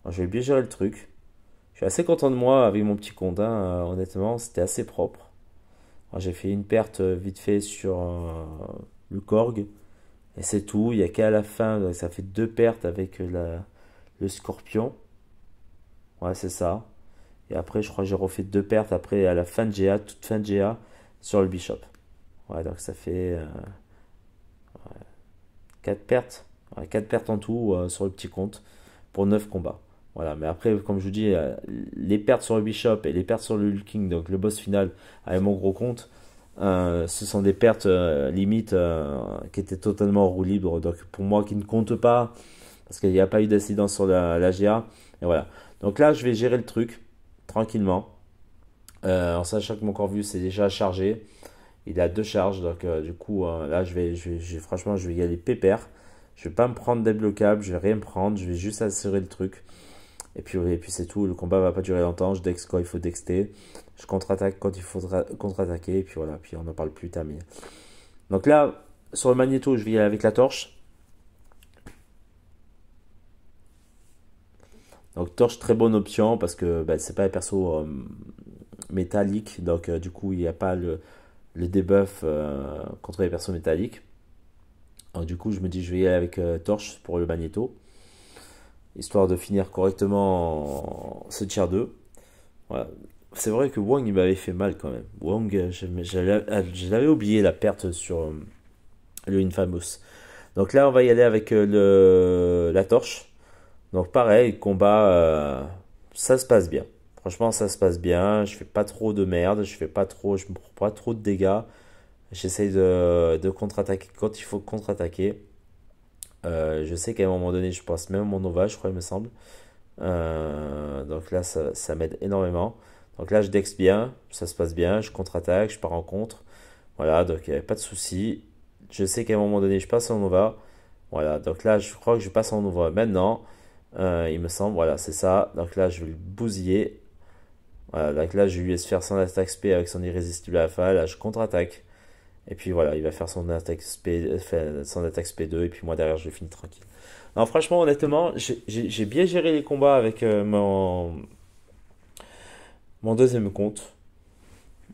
Alors, je vais bien gérer le truc. Je suis assez content de moi avec mon petit compte, hein, honnêtement, c'était assez propre. Alors, j'ai fait une perte vite fait sur le Korg. Et c'est tout. Il n'y a qu'à la fin, donc ça fait 2 pertes avec le Scorpion. Ouais, c'est ça. Et après, je crois que j'ai refait 2 pertes après à la fin de GA, toute fin de GA, sur le Bishop. Ouais, donc ça fait 4 pertes. Ouais, 4 pertes en tout sur le petit compte pour 9 combats. Voilà, mais après, comme je vous dis, les pertes sur le Bishop et les pertes sur le Hulking, donc le boss final avec mon gros compte, ce sont des pertes limite qui étaient totalement en roue libre. Donc pour moi qui ne compte pas, parce qu'il n'y a pas eu d'incident sur la GA. Et voilà. Donc là, je vais gérer le truc tranquillement. En sachant que mon Corvus est déjà chargé. Il a 2 charges. Donc du coup, là, franchement, je vais y aller pépère. Je vais pas me prendre débloquable. Je vais rien me prendre. Je vais juste assurer le truc. Et puis c'est tout, le combat va pas durer longtemps, je dex quand il faut dexter, je contre-attaque quand il faudra contre-attaquer, et puis voilà, puis on n'en parle plus, terminé. Donc là, sur le magnéto, je vais y aller avec la torche. Donc torche, très bonne option, parce que bah, c'est pas un perso métallique, donc du coup il n'y a pas le debuff contre les persos métalliques. Donc du coup je me dis je vais y aller avec torche pour le magnéto, histoire de finir correctement ce tier 2. Voilà. C'est vrai que Wang il m'avait fait mal quand même. Wang, je l'avais oublié la perte sur le Infamous. Donc là on va y aller avec la torche. Donc pareil, combat, ça se passe bien. Franchement ça se passe bien. Je fais pas trop de merde, je me prends pas trop de dégâts. J'essaye de contre-attaquer quand il faut contre-attaquer. Je sais qu'à un moment donné je passe même mon Nova, je crois il me semble. Donc là, ça m'aide énormément. Donc là, je dex bien, ça se passe bien, je contre-attaque, je pars en contre. Voilà, donc il n'y avait pas de souci. Je sais qu'à un moment donné, je passe en Nova. Voilà, donc là, je crois que je passe en Nova maintenant. Il me semble, voilà, c'est ça. Donc là, je vais le bousiller. Voilà, donc là, je lui laisse faire son attaque SP avec son irrésistible alpha. Là, je contre-attaque. Et puis voilà, il va faire son attaque SP2. Et puis moi, derrière, je finis tranquille. Non, franchement, honnêtement, j'ai bien géré les combats avec mon deuxième compte.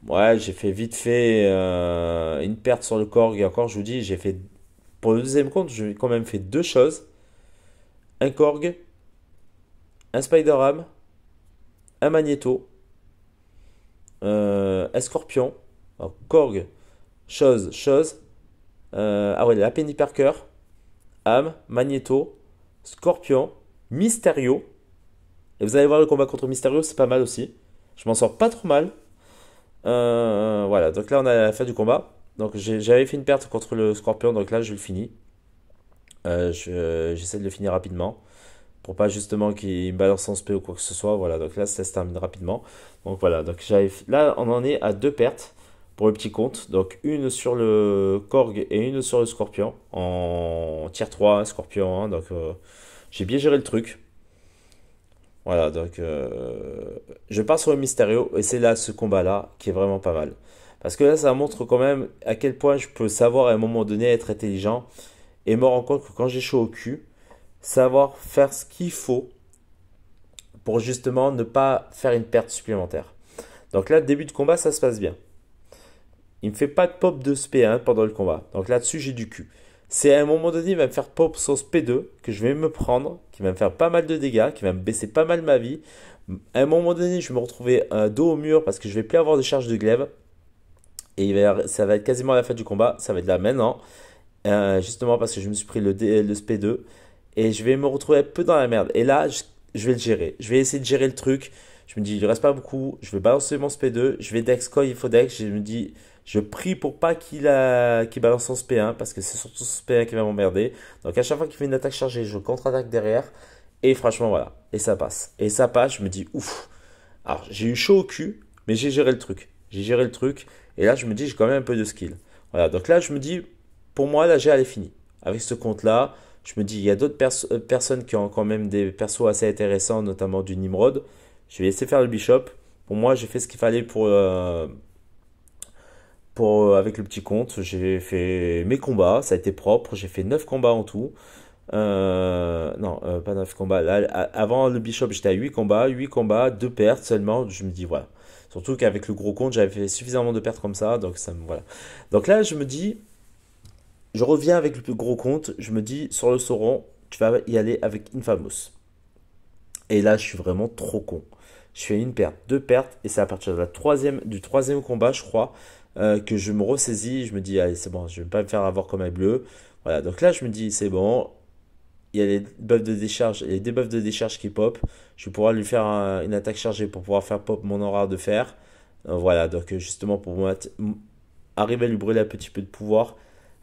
Ouais, j'ai fait vite fait une perte sur le Korg. Et encore, je vous dis, j'ai fait. Pour le deuxième compte, j'ai quand même fait deux choses: un Korg, un Spider-Ham, un Magneto, un Scorpion. Alors, Korg, chose. Ah ouais, la Penny Parker, Ham, Magneto, Scorpion, Mysterio. Et vous allez voir le combat contre Mysterio, c'est pas mal aussi. Je m'en sors pas trop mal. Voilà, donc là on a la fin du combat. Donc j'avais fait une perte contre le Scorpion, donc là je le finis. J'essaie de le finir rapidement pour pas justement qu'il me balance son spé ou quoi que ce soit. Voilà, donc là ça se termine rapidement. Donc voilà, donc là on en est à deux pertes pour le petit compte. Donc une sur le Korg et une sur le Scorpion en tier 3, Scorpion 1. Donc j'ai bien géré le truc. Voilà, donc je pars sur le Mysterio et c'est là ce combat-là qui est vraiment pas mal. Parce que là, ça montre quand même à quel point je peux savoir à un moment donné être intelligent et me rendre compte que quand j'ai chaud au cul, savoir faire ce qu'il faut pour justement ne pas faire une perte supplémentaire. Donc là, début de combat, ça se passe bien. Il me fait pas de pop de SP1 pendant le combat. Donc là-dessus, j'ai du cul. C'est à un moment donné, il va me faire pop sauce P2 que je vais me prendre, qui va me faire pas mal de dégâts, qui va me baisser pas mal ma vie. À un moment donné, je vais me retrouver dos au mur parce que je vais plus avoir de charge de glaive. Et ça va être quasiment à la fin du combat. Ça va être là maintenant. Justement parce que je me suis pris le SP2. Et je vais me retrouver un peu dans la merde. Et là, je vais le gérer. Je vais essayer de gérer le truc. Je me dis, il ne reste pas beaucoup. Je vais balancer mon SP2. Je vais dex quand il faut dex. Je me dis, je prie pour pas qu'il balance son SP1. Parce que c'est surtout son SP1 qui va m'emmerder. Donc à chaque fois qu'il fait une attaque chargée, je contre-attaque derrière. Et franchement, voilà. Et ça passe. Et ça passe. Je me dis, ouf. Alors, j'ai eu chaud au cul. Mais j'ai géré le truc. J'ai géré le truc. Et là, je me dis, j'ai quand même un peu de skill. Voilà. Donc là, je me dis, pour moi, la GA, elle est finie. Avec ce compte-là. Je me dis, il y a d'autres personnes qui ont quand même des persos assez intéressants, notamment du Nimrod. Je vais laisser faire le Bishop. Pour moi, j'ai fait ce qu'il fallait avec le petit compte. J'ai fait mes combats, ça a été propre. J'ai fait 9 combats en tout. Non, pas 9 combats. Là, avant le Bishop, j'étais à 8 combats. 8 combats, 2 pertes seulement. Je me dis, voilà. Surtout qu'avec le gros compte, j'avais fait suffisamment de pertes comme ça. Donc, voilà. Donc là, je me dis, je reviens avec le plus gros compte. Je me dis, sur le Sauron, tu vas y aller avec Infamous. Et là, je suis vraiment trop con. Je fais une perte, deux pertes, et c'est à partir du troisième combat, je crois, que je me ressaisis. Je me dis, allez, c'est bon, je vais pas me faire avoir comme un bleu. Voilà, donc là, je me dis, c'est bon. Il y a les buffs de décharge et les debuffs de décharge qui pop. Je vais pouvoir lui faire une attaque chargée pour pouvoir faire pop mon aura de fer. Voilà, donc justement pour moi, arriver à lui brûler un petit peu de pouvoir.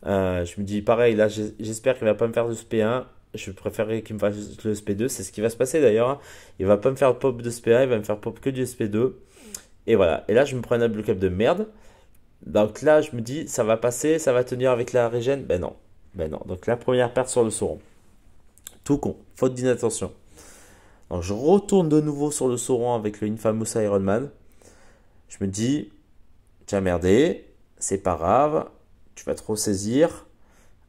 Je me dis pareil, là j'espère qu'il va pas me faire de SP1. Je préférerais qu'il me fasse le SP2. C'est ce qui va se passer d'ailleurs, hein. Il va pas me faire pop de SP1, il va me faire pop que du SP2. Et voilà. Et là je me prends un block up de merde. Donc là je me dis ça va passer, ça va tenir avec la régène. Ben non. Ben non. Donc la première perte sur le Sauron. Tout con. Faute d'inattention. Donc je retourne de nouveau sur le Sauron avec le Infamous Iron Man. Je me dis, tu as merdé, c'est pas grave, tu vas te ressaisir,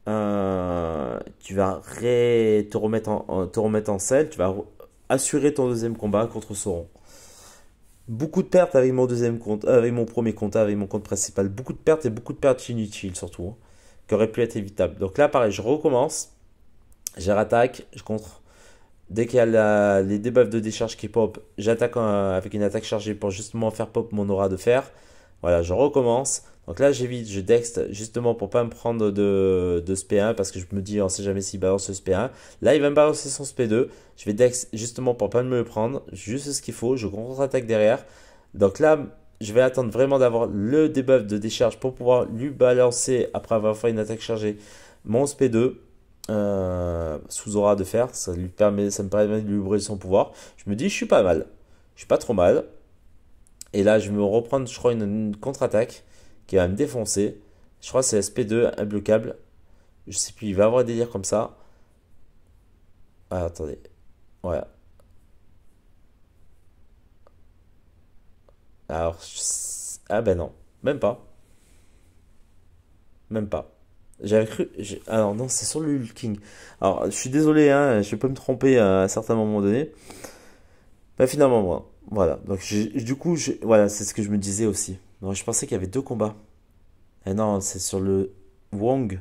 tu vas te remettre en selle, tu vas assurer ton deuxième combat contre Sauron. Beaucoup de pertes avec mon deuxième compte, avec mon premier compte, avec mon compte principal. Beaucoup de pertes et beaucoup de pertes inutiles surtout, hein, qui auraient pu être évitables. Donc là, pareil, je recommence, je rattaque, je contre. Dès qu'il y a les debuffs de décharge qui pop, j'attaque avec une attaque chargée pour justement faire pop mon aura de fer. Voilà, je recommence. Donc là, j'évite, je dext justement pour pas me prendre de SP1 parce que je me dis, on sait jamais s'il balance le SP1. Là, il va me balancer son SP2. Je vais dext justement pour pas me le prendre. Juste ce qu'il faut. Je contre-attaque derrière. Donc là, je vais attendre vraiment d'avoir le debuff de décharge pour pouvoir lui balancer après avoir fait une attaque chargée mon SP2. Sous aura de fer, ça me permet de lui brûler son pouvoir. Je me dis, je suis pas mal, je suis pas trop mal. Et là, je vais me reprendre, je crois, une contre-attaque qui va me défoncer. Je crois que c'est SP2, imbloquable. Je sais plus, il va avoir des délires comme ça. Ah, attendez, ouais. Alors, ah ben non, même pas, même pas. J'avais cru. Alors non, c'est sur le Hulking. Alors, je suis désolé, hein, je peux me tromper à un certain moment donné. Mais finalement, moi, voilà. Donc, du coup, voilà, c'est ce que je me disais aussi. Donc, je pensais qu'il y avait deux combats. Et non, c'est sur le Wong.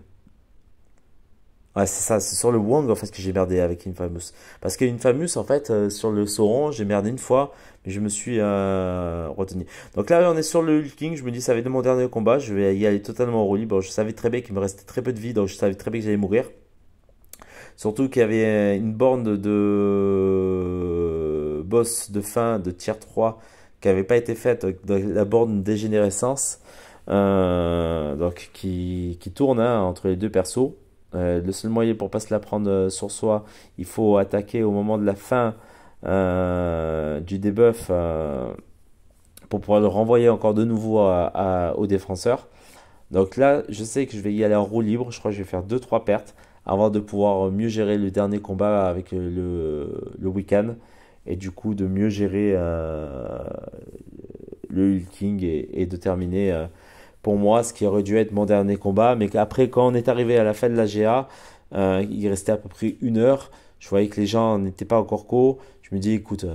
Ouais, c'est ça, c'est sur le Wong en fait que j'ai merdé avec Infamous. Parce que Infamous, en fait, sur le Sauron, j'ai merdé une fois, mais je me suis retenu. Donc là, on est sur le Hulking, je me dis, ça va être mon dernier combat, je vais y aller totalement au libre. Je savais très bien qu'il me restait très peu de vie, donc je savais très bien que j'allais mourir. Surtout qu'il y avait une borne de boss de fin de tier 3 qui n'avait pas été faite, donc la borne dégénérescence, donc qui tourne hein, entre les deux persos. Le seul moyen pour pas se la prendre sur soi, il faut attaquer au moment de la fin du debuff pour pouvoir le renvoyer encore de nouveau au défenseur. Donc là, je sais que je vais y aller en roue libre. Je crois que je vais faire deux trois pertes avant de pouvoir mieux gérer le dernier combat avec le Wiccan. Et du coup, de mieux gérer le Hulking et de terminer pour moi ce qui aurait dû être mon dernier combat. Mais après, quand on est arrivé à la fin de la GA, il restait à peu près une heure. Je voyais que les gens n'étaient pas encore co. Je me dis, écoute,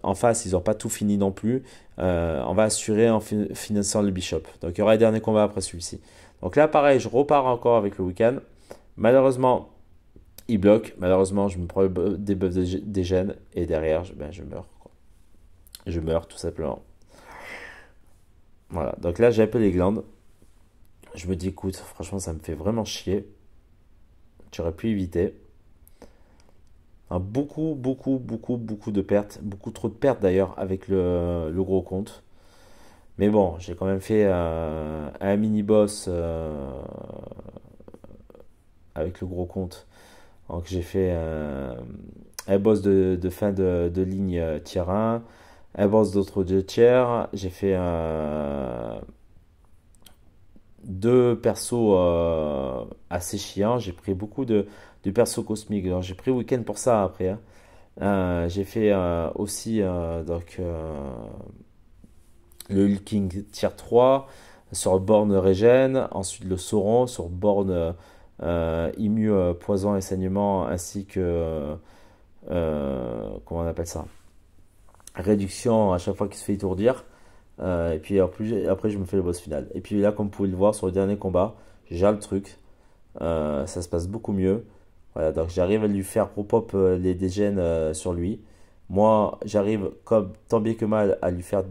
en face, ils n'ont pas tout fini non plus. On va assurer en finançant le Bishop. Donc il y aura un dernier combat après celui-ci. Donc là, pareil, je repars encore avec le Wiccan. Malheureusement, il bloque. Malheureusement, je me prends des buffs des gènes. Et derrière, je meurs, quoi. Je meurs tout simplement. Voilà. Donc là, j'ai un peu les glandes. Je me dis, écoute, franchement, ça me fait vraiment chier. Tu aurais pu éviter. Beaucoup, beaucoup, beaucoup, beaucoup de pertes. Beaucoup trop de pertes d'ailleurs avec le gros compte. Mais bon, j'ai quand même fait un mini-boss avec le gros compte. Donc j'ai fait un boss de fin de ligne tier 1, un boss d'autre de tiers. J'ai fait deux persos assez chiants. J'ai pris beaucoup de persos cosmiques. Alors j'ai pris week-end pour ça après, hein. J'ai fait aussi le Hulking tier 3 sur borne régène, ensuite le Sauron sur borne immu poison et saignement ainsi que comment on appelle ça, réduction à chaque fois qu'il se fait étourdir. Et puis après je me fais le boss final. Et puis là comme vous pouvez le voir sur le dernier combat, j'ai le truc. Ça se passe beaucoup mieux. Voilà, donc j'arrive à lui faire pop-up les dégènes sur lui. Moi, j'arrive comme tant bien que mal à lui faire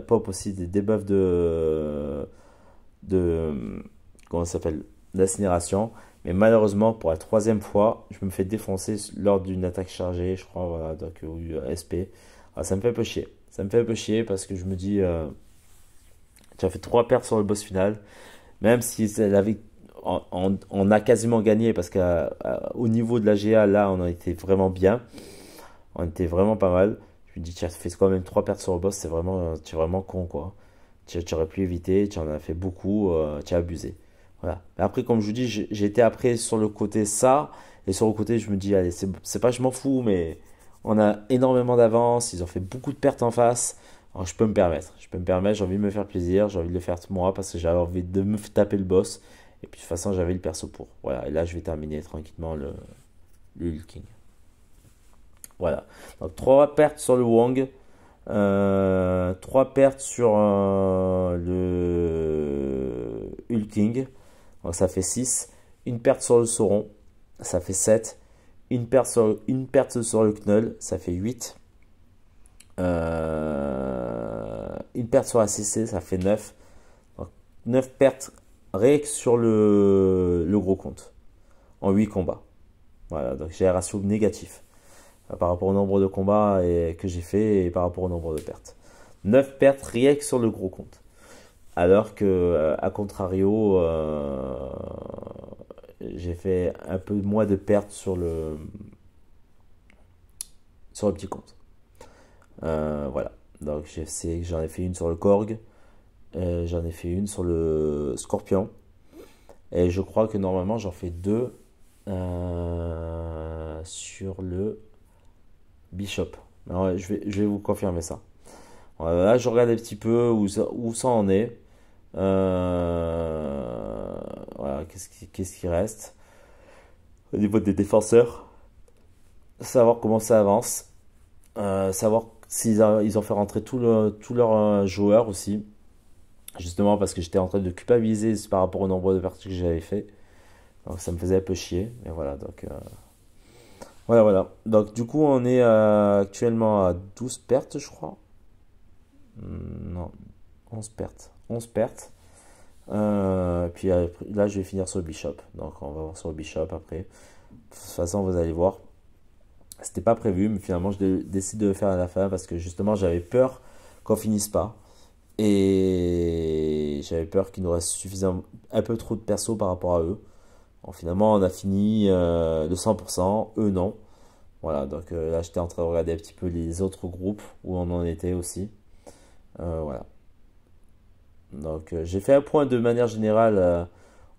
pop aussi des debuffs de comment ça s'appelle, d'incinération. Mais malheureusement, pour la troisième fois, je me fais défoncer lors d'une attaque chargée, je crois, voilà, donc SP. Alors, ça me fait un peu chier. Ça me fait un peu chier parce que je me dis, tu as fait trois pertes sur le boss final. Même si on a quasiment gagné parce qu'au niveau de la GA, là, on a été vraiment bien. On était vraiment pas mal. Je me dis, tu as fait quand même trois pertes sur le boss, tu es vraiment con, quoi. Tu aurais pu éviter, tu en as fait beaucoup, tu as abusé. Voilà. Mais après, comme je vous dis, j'étais après sur le côté ça, et sur le côté, je me dis, allez, c'est pas je m'en fous, mais on a énormément d'avance, ils ont fait beaucoup de pertes en face. Alors, je peux me permettre, j'ai envie de me faire plaisir, j'ai envie de le faire moi parce que j'avais envie de me taper le boss. Et puis de toute façon, j'avais le perso pour. Voilà, et là, je vais terminer tranquillement le Hulking. Voilà. Donc, trois pertes sur le Wong. Trois pertes sur le Hulking. Donc, ça fait 6. Une perte sur le Sauron. Ça fait 7. Une perte sur le Knull. Ça fait 8. Une perte sur la CC. Ça fait 9. Donc, 9 pertes rien que sur le gros compte. En 8 combats. Voilà. Donc, j'ai un ratio négatif par rapport au nombre de combats que j'ai fait et par rapport au nombre de pertes. 9 pertes rien que sur le gros compte. Alors que, à contrario, j'ai fait un peu moins de pertes sur le petit compte. Voilà. Donc j'en ai fait une sur le Korg, j'en ai fait une sur le Scorpion, et je crois que normalement j'en fais deux sur le Bishop. Alors, je vais vous confirmer ça. Voilà, je regarde un petit peu où ça en est. Voilà, qu'est-ce qui reste au niveau des défenseurs, savoir comment ça avance, savoir ils ont fait rentrer tous leurs joueurs aussi, justement parce que j'étais en train de culpabiliser par rapport au nombre de parties que j'avais fait, donc ça me faisait un peu chier, mais voilà, donc voilà. Donc du coup on est actuellement à 12 pertes je crois. Non, 11 pertes. 11 pertes. Puis là, je vais finir sur le Bishop. Donc, on va voir sur le Bishop après. De toute façon, vous allez voir. C'était pas prévu, mais finalement, je décide de le faire à la fin parce que justement, j'avais peur qu'on finisse pas. Et j'avais peur qu'il nous reste un peu trop de perso par rapport à eux. Bon, finalement, on a fini le 100%. Eux, non. Voilà, donc là, j'étais en train de regarder un petit peu les autres groupes où on en était aussi. Voilà. Donc j'ai fait un point de manière générale,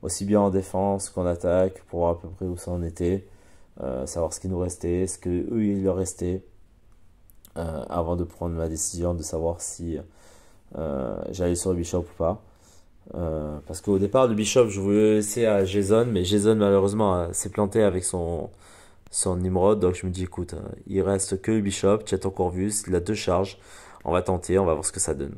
aussi bien en défense qu'en attaque, pour voir à peu près où ça en était, savoir ce qui nous restait, ce que eux il leur restait, avant de prendre ma décision de savoir si j'allais sur le Bishop ou pas. Parce qu'au départ, le Bishop, je voulais le laisser à Jason, mais Jason malheureusement s'est planté avec son Nimrod, donc je me dis écoute, il reste que le Bishop, tu as encore vu, il a 2 charges, on va tenter, on va voir ce que ça donne.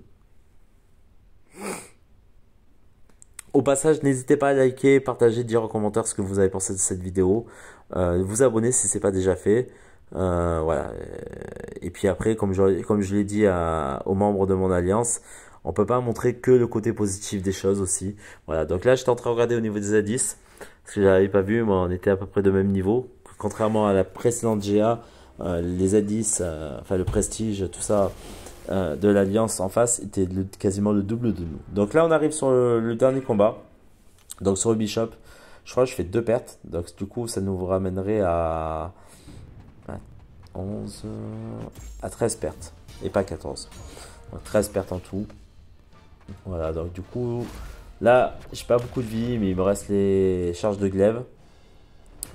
Au passage, n'hésitez pas à liker, partager, dire en commentaire ce que vous avez pensé de cette vidéo. Vous abonner si ce n'est pas déjà fait. Voilà. Et puis après, comme je l'ai dit aux membres de mon alliance, on peut pas montrer que le côté positif des choses aussi. Voilà. Donc là, j'étais en train de regarder au niveau des indices. Parce que j'avais pas vu, moi on était à peu près de même niveau. Contrairement à la précédente GA, les indices, enfin le prestige, tout ça, de l'alliance en face était quasiment le double de nous. Donc là on arrive sur le dernier combat. Donc sur le Bishop, je crois que je fais 2 pertes. Donc du coup ça nous ramènerait à 11, à 13 pertes. Et pas 14. Donc 13 pertes en tout. Voilà, donc du coup là j'ai pas beaucoup de vie, mais il me reste les charges de glaive.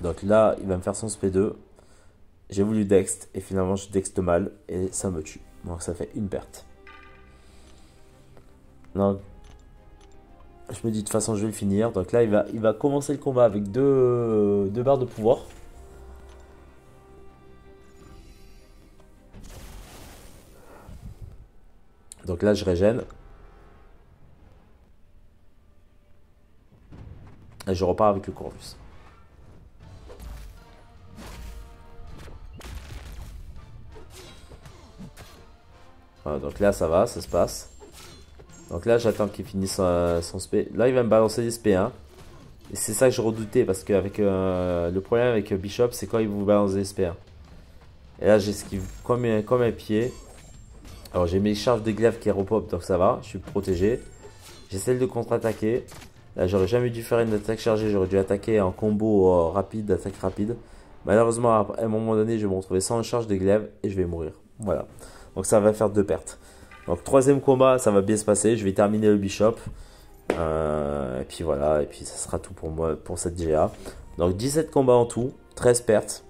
Donc là il va me faire son SP2. J'ai voulu Dext et finalement je Dext mal et ça me tue. Donc ça fait une perte. Donc je me dis de toute façon je vais le finir. Donc là il va commencer le combat avec deux barres de pouvoir. Donc là je régène. Et je repars avec le Corvus. Voilà, donc là ça va, ça se passe. Donc là j'attends qu'il finisse son SP. Là il va me balancer des SP1. Et c'est ça que je redoutais parce que le problème avec Bishop c'est quand il vous balance des SP1. Et là j'esquive comme un pied. Alors j'ai mes charges de glaive qui repop donc ça va, je suis protégé. J'essaie de contre-attaquer. Là j'aurais jamais dû faire une attaque chargée, j'aurais dû attaquer en combo rapide, attaque rapide. Malheureusement à un moment donné je vais me retrouver sans charge de glaive et je vais mourir. Voilà. Donc ça va faire 2 pertes. Donc troisième combat, ça va bien se passer. Je vais terminer le Bishop. Et puis voilà, et puis ça sera tout pour moi pour cette GA. Donc 17 combats en tout, 13 pertes.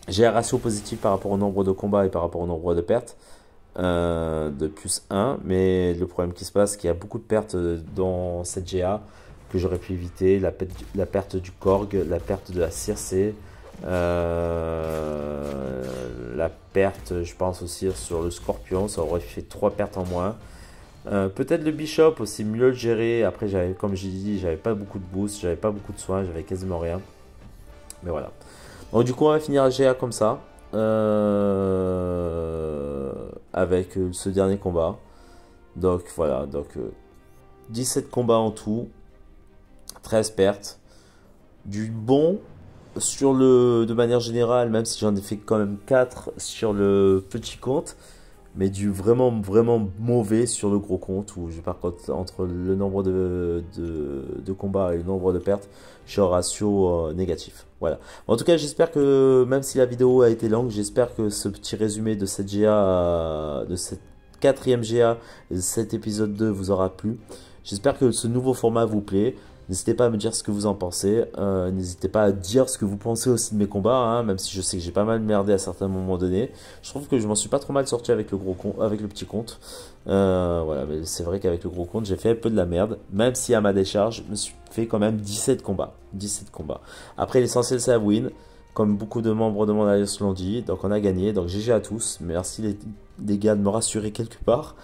J'ai un ratio positif par rapport au nombre de combats et par rapport au nombre de pertes. De plus 1. Mais le problème qui se passe, c'est qu'il y a beaucoup de pertes dans cette GA que j'aurais pu éviter. La perte du Korg, la perte de la Circé. La perte, je pense aussi sur le Scorpion, ça aurait fait 3 pertes en moins. Peut-être le Bishop aussi, mieux le gérer. Après, comme j'ai dit, j'avais pas beaucoup de boost, j'avais pas beaucoup de soins, j'avais quasiment rien. Mais voilà. Donc, du coup, on va finir la GA comme ça. Avec ce dernier combat. Donc, voilà. Donc, 17 combats en tout, 13 pertes. Du bon. De manière générale, même si j'en ai fait quand même 4 sur le petit compte, mais du vraiment mauvais sur le gros compte, où par contre entre le nombre de combats et le nombre de pertes, je suis en ratio négatif. Voilà. En tout cas, j'espère que même si la vidéo a été longue, j'espère que ce petit résumé de cette GA, de cette 4e GA et de cet épisode 2 vous aura plu. J'espère que ce nouveau format vous plaît. N'hésitez pas à me dire ce que vous en pensez. N'hésitez pas à dire ce que vous pensez aussi de mes combats, hein, même si je sais que j'ai pas mal merdé à certains moments donnés. Je trouve que je m'en suis pas trop mal sorti avec le gros compte, avec le petit compte. Voilà, mais c'est vrai qu'avec le gros compte, j'ai fait un peu de la merde. Même si à ma décharge, je me suis fait quand même 17 combats. 17 combats. Après, l'essentiel, c'est la win. Comme beaucoup de membres de mon alliance l'ont dit. Donc on a gagné. Donc GG à tous. Merci les gars de me rassurer quelque part.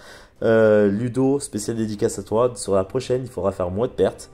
Ludo, spécial dédicace à toi. Sur la prochaine, il faudra faire moins de pertes.